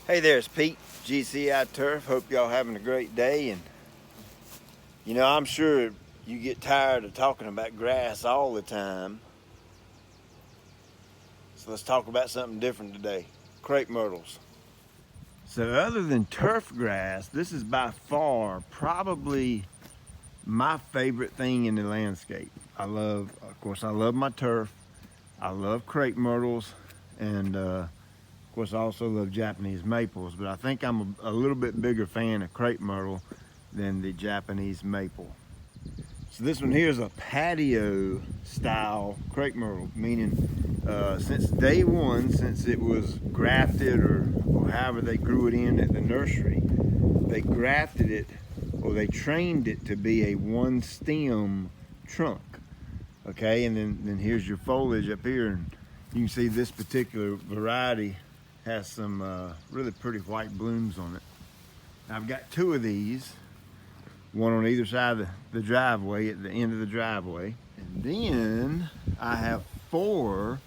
Hey there, it's Pete, GCI Turf. Hope y'all having a great day. And I'm sure you get tired of talking about grass all the time. So let's talk about something different today. Crepe myrtles. So other than turf grass, this is by far probably my favorite thing in the landscape. Of course, I love my turf. I love crepe myrtles, and of course, I also love Japanese maples, but I think I'm a little bit bigger fan of crepe myrtle than the Japanese maple. So this one here is a patio style crepe myrtle, meaning since day one, since it was grafted or however they grew it in at the nursery, they grafted it or they trained it to be a one stem trunk. Okay, and then here's your foliage up here, and you can see this particular variety has some really pretty white blooms on it. Now, I've got two of these, one on either side of the driveway, at the end of the driveway. And then I have four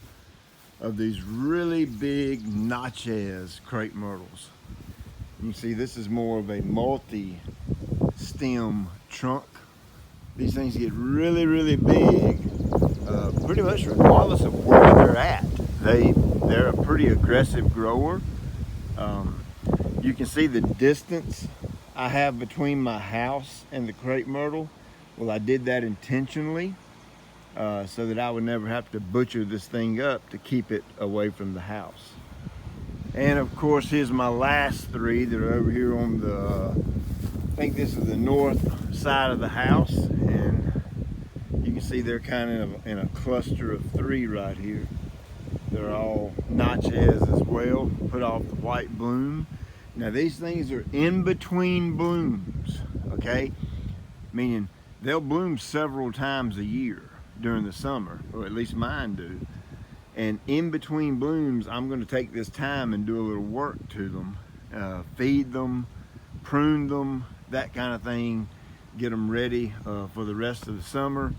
of these really big Natchez crepe myrtles. You can see this is more of a multi-stem trunk. These things get really, really big, pretty much regardless of where they're at. They're a pretty aggressive grower. You can see the distance I have between my house and the crepe myrtle. Well, I did that intentionally so that I would never have to butcher this thing up to keep it away from the house. And of course, here's my last three that are over here on the, I think this is the north side of the house. And you can see they're kind of in a cluster of three right here. They're all Natchez as well, put off the white bloom. Now these things are in between blooms, okay? Meaning they'll bloom several times a year during the summer, or at least mine do. And in between blooms, I'm gonna take this time and do a little work to them, feed them, prune them, that kind of thing, get them ready for the rest of the summer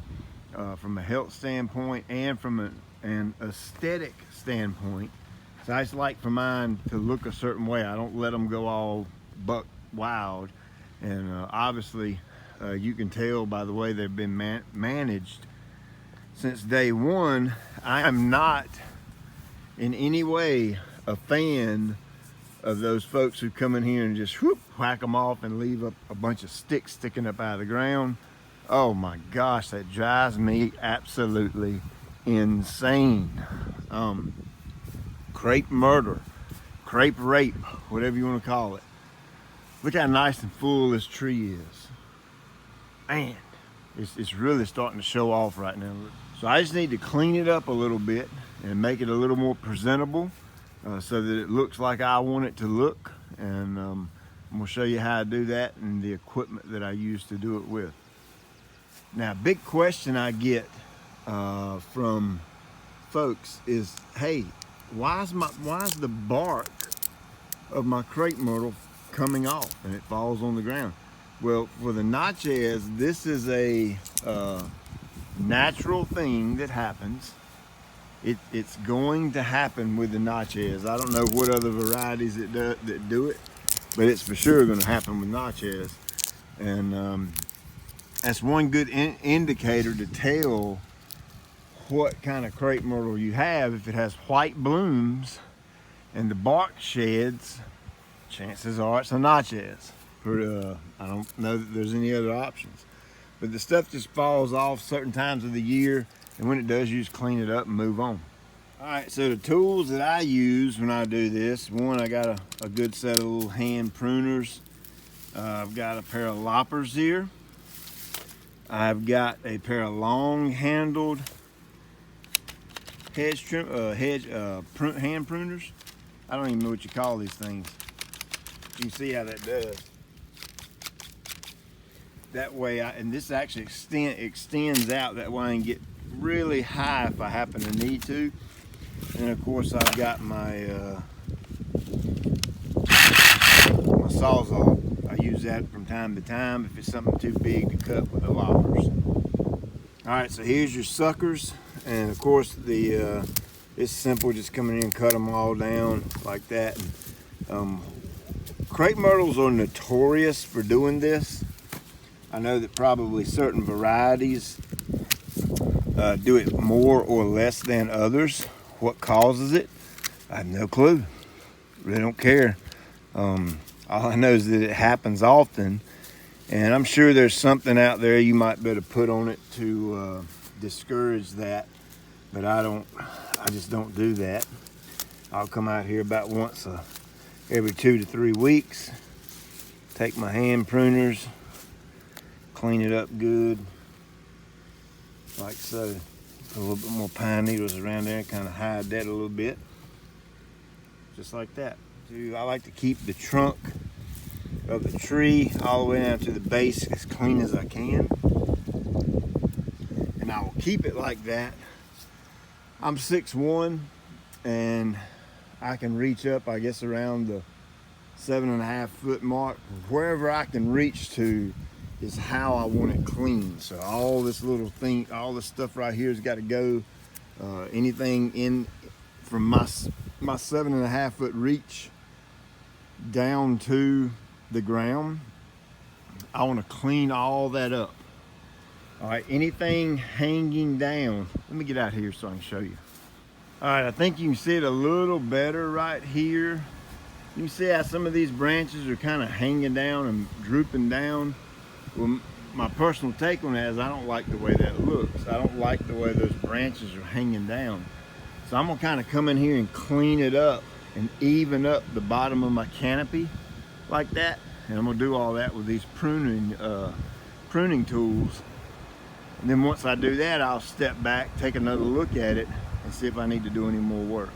from a health standpoint and from an aesthetic standpoint. So I just like for mine to look a certain way. I don't let them go all buck wild. And obviously you can tell by the way they've been managed since day one. I am not in any way a fan of those folks who come in here and just whack them off and leave a bunch of sticks sticking up out of the ground. Oh my gosh, that drives me absolutely insane. Crepe murder, crepe rape, whatever you want to call it. Look how nice and full this tree is. Man, it's really starting to show off right now. So I just need to clean it up a little bit and make it a little more presentable so that it looks like I want it to look. And I'm gonna show you how I do that and the equipment that I use to do it with. Now, big question I get from folks is, hey, why is the bark of my crepe myrtle coming off and it falls on the ground? Well, for the Natchez, this is a natural thing that happens. It's going to happen with the Natchez. I don't know what other varieties that do it, but it's for sure going to happen with Natchez. And that's one good indicator to tell what kind of crepe myrtle you have. If it has white blooms and the bark sheds, chances are it's a Natchez. I don't know that there's any other options. But the stuff just falls off certain times of the year, and when it does, you just clean it up and move on. All right, so the tools that I use when I do this, one, I got a good set of little hand pruners. I've got a pair of loppers here. I've got a pair of long-handled hand pruners. I don't even know what you call these things. You can see how that does. That way, and this actually extends out. That way I can get really high if I happen to need to. And of course, I've got my Sawzall. I use that from time to time if it's something too big to cut with the loppers. All right, so here's your suckers, and of course it's simple, just coming in and cut them all down like that. And Crepe myrtles are notorious for doing this. I know that probably certain varieties do it more or less than others. What causes it? I have no clue. Really don't care. All I know is that it happens often, and I'm sure there's something out there you might better put on it to discourage that, but I just don't do that. I'll come out here about once every 2 to 3 weeks, take my hand pruners, clean it up good, like so. Put a little bit more pine needles around there, kind of hide that a little bit, just like that. I like to keep the trunk of the tree all the way down to the base as clean as I can, and I will keep it like that. I'm 6'1", and I can reach up, I guess, around the 7.5 foot mark. Wherever I can reach to is how I want it clean. So all this little thing, all this stuff right here has got to go. Anything in from my 7.5 foot reach down to the ground, I want to clean all that up. All right, anything hanging down, let me get out here so I can show you. All right, I think you can see it a little better right here. You can see how some of these branches are kind of hanging down and drooping down. Well, my personal take on that is I don't like the way that looks. I don't like the way those branches are hanging down. So I'm gonna kind of come in here and clean it up and even up the bottom of my canopy like that. And I'm gonna do all that with these pruning tools. And then once I do that, I'll step back, take another look at it, and see if I need to do any more work.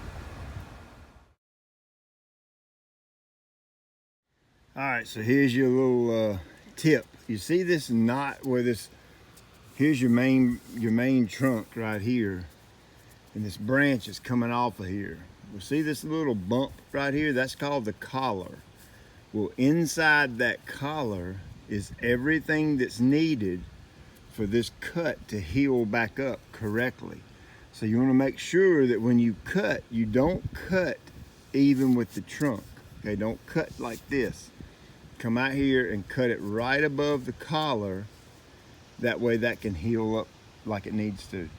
All right, so here's your little tip. You see this knot where here's your main trunk right here, and this branch is coming off of here. Well, see this little bump right here? That's called the collar. Well, inside that collar is everything that's needed for this cut to heal back up correctly. So you want to make sure that when you cut, you don't cut even with the trunk. Okay, don't cut like this. Come out here and cut it right above the collar. That way that can heal up like it needs to.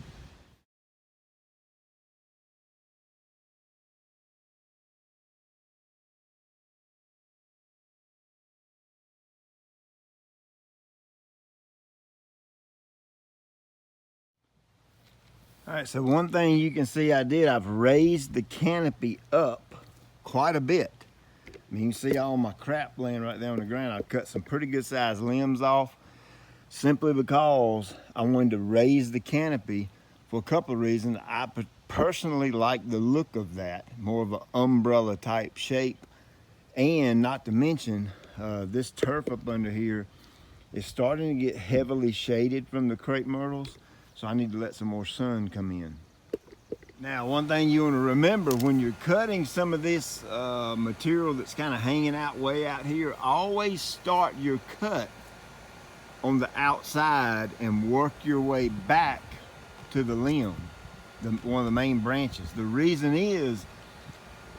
All right, so one thing you can see I've raised the canopy up quite a bit. I mean, you can see all my crap laying right there on the ground. I've cut some pretty good sized limbs off simply because I wanted to raise the canopy for a couple of reasons. I personally like the look of that, more of an umbrella type shape. And not to mention, this turf up under here is starting to get heavily shaded from the crepe myrtles. So I need to let some more sun come in. Now, one thing you want to remember when you're cutting some of this material that's kind of hanging out way out here, always start your cut on the outside and work your way back to the limb, one of the main branches. The reason is,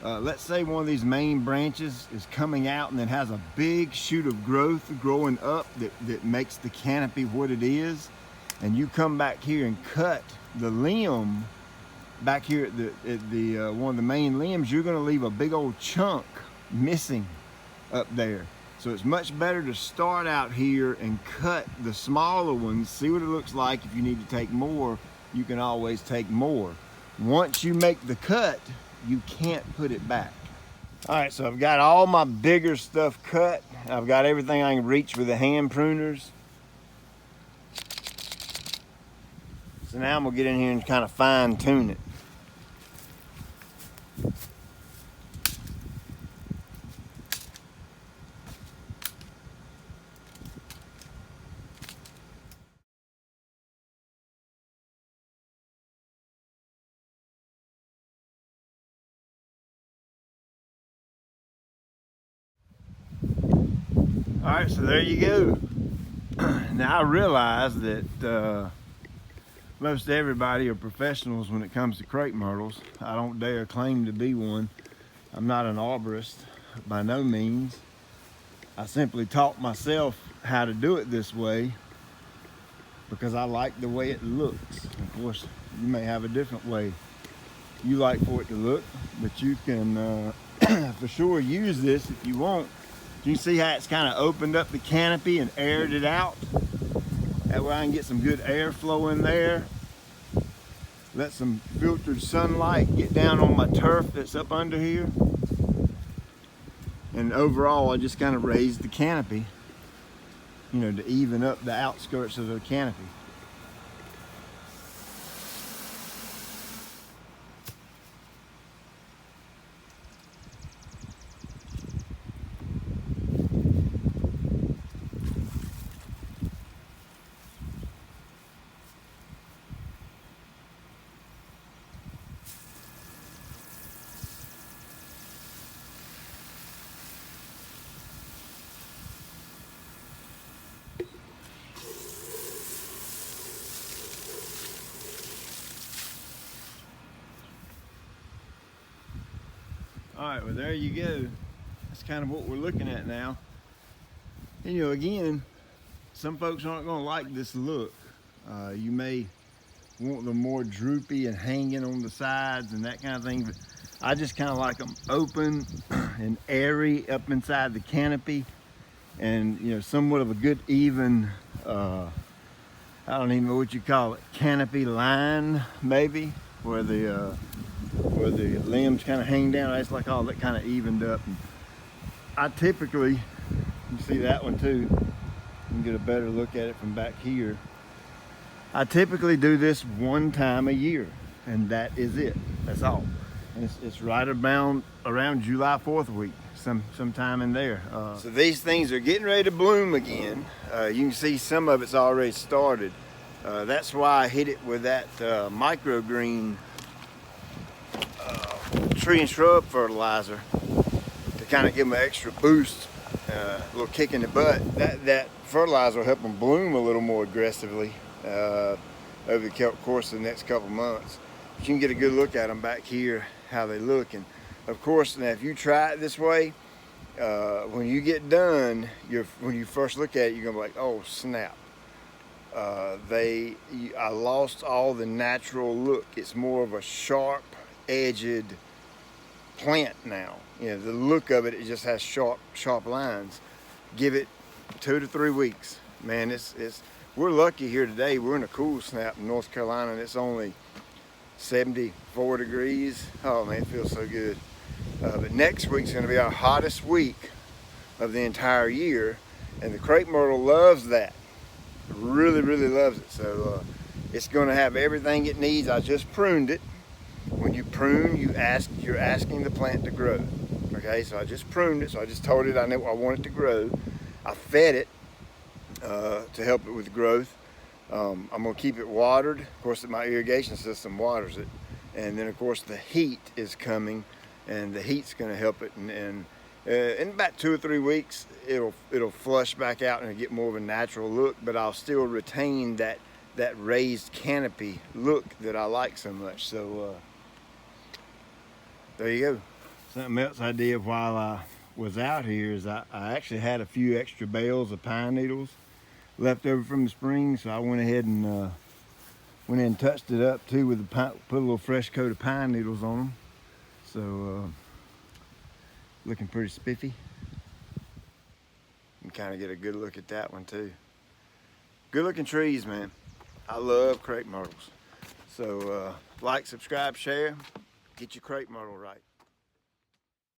let's say one of these main branches is coming out and then has a big shoot of growth growing up that makes the canopy what it is. And you come back here and cut the limb back here at the one of the main limbs, you're going to leave a big old chunk missing up there. So it's much better to start out here and cut the smaller ones, see what it looks like. If you need to take more, you can always take more. Once you make the cut, you can't put it back. All right, so I've got all my bigger stuff cut. I've got everything I can reach with the hand pruners. So now I'm gonna get in here and kind of fine tune it. All right, so there you go. Now I realize that most everybody are professionals when it comes to crepe myrtles. I don't dare claim to be one. I'm not an arborist. by no means. I simply taught myself how to do it this way because I like the way it looks. Of course, you may have a different way you like for it to look, but you can for sure use this if you want. You can see how it's kind of opened up the canopy and aired it out. That way I can get some good airflow in there. Let some filtered sunlight get down on my turf that's up under here. And overall, I just kind of raised the canopy, you know, to even up the outskirts of the canopy. All right, well, there you go. That's kind of what we're looking at now. And, you know, again, some folks aren't going to like this look. You may want them more droopy and hanging on the sides and that kind of thing, but I just kind of like them open and airy up inside the canopy, and, you know, somewhat of a good even, I don't even know what you call it, canopy line, maybe, where the limbs kind of hang down. It's like all that kind of evened up. And I typically, you can see that one too, you can get a better look at it from back here. I typically do this one time a year, and that is it. That's all. And it's right around July 4th week, sometime in there. So these things are getting ready to bloom again. You can see some of it's already started. That's why I hit it with that microgreen tree and shrub fertilizer to kind of give them an extra boost, a little kick in the butt. That fertilizer will help them bloom a little more aggressively over the course of the next couple months. But you can get a good look at them back here, how they look. And of course, now if you try it this way, when you get done, when you first look at it, you're gonna be like, oh snap. I lost all the natural look. It's more of a sharp edged plant now. You know, the look of it, it just has sharp lines. Give it 2 to 3 weeks. Man, we're lucky here today. We're in a cool snap in North Carolina, and it's only 74 degrees. Oh man, it feels so good. But next week's gonna be our hottest week of the entire year, and the crepe myrtle loves that. Really, really loves it. So it's gonna have everything it needs. I just pruned it. When you prune, you're asking the plant to grow. Okay, so I just pruned it. So I just told it I want it to grow. I fed it to help it with growth. I'm gonna keep it watered. Of course, my irrigation system waters it, and then of course the heat is coming, and the heat's gonna help it. And in about 2 or 3 weeks, it'll flush back out and get more of a natural look. But I'll still retain that raised canopy look that I like so much. So there you go. Something else I did while I was out here is I actually had a few extra bales of pine needles left over from the spring, so I went ahead and touched it up too with put a little fresh coat of pine needles on them. So looking pretty spiffy. You can kind of get a good look at that one too. Good looking trees, man. I love crepe myrtles. So like, subscribe, share, get your crepe myrtle right.